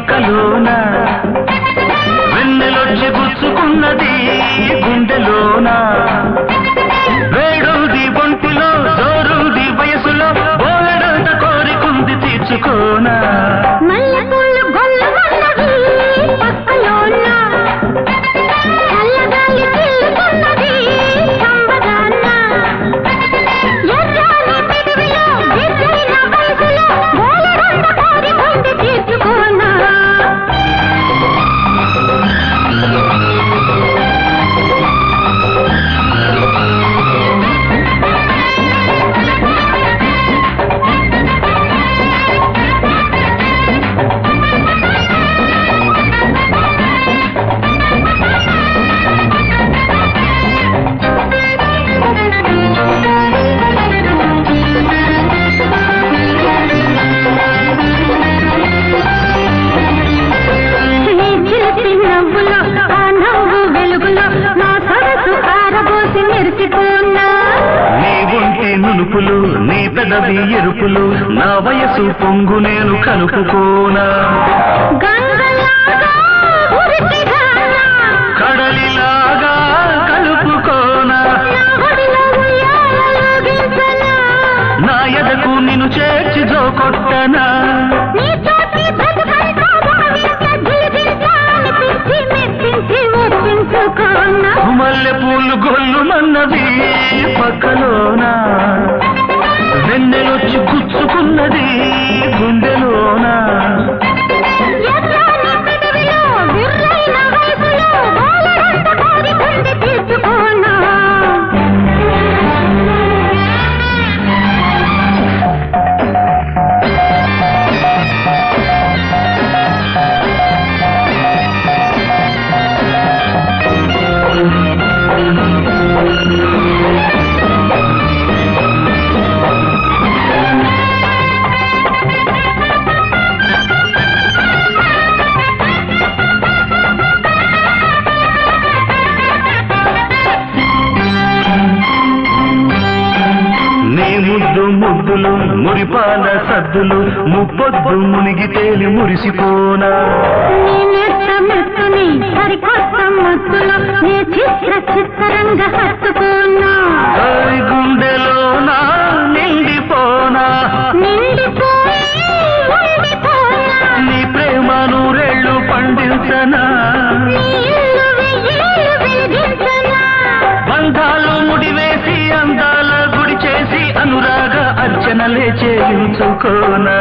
పక్కలోన వెన్నెలొచ్చి గుచ్చుకున్నది గుండెలోన వేడుది ఒంటిలో జోరుది వయసులో బోలెడంత కోరికుంది తీర్చుకోనా నునుపులు నీ పెదవి ఎరుపులు నా వయసు పొంగు నేను కలుపుకోనా కడలిలాగా కలుపుకోనా నా ఎదకు నిన్ను చేర్చి జోకొట్టనా మల్లె పూలు గొల్లు మన్నది పక్కలోనా వెన్నెలొచ్చి గుచ్చుకున్నది గుండెలోనా ముద్దు ముద్దులు మురిపాల సద్దులు ముప్పొద్దు మునిగి తేలి మురిసిపోనా గుండెలోనా నిండిపోనా నీ ప్రేమ నూరేళ్ళు పండించనా బంధాలు ముడివేసి అందాల గుడి చేసి అనురాగ అర్చనలే చేయించుకోనా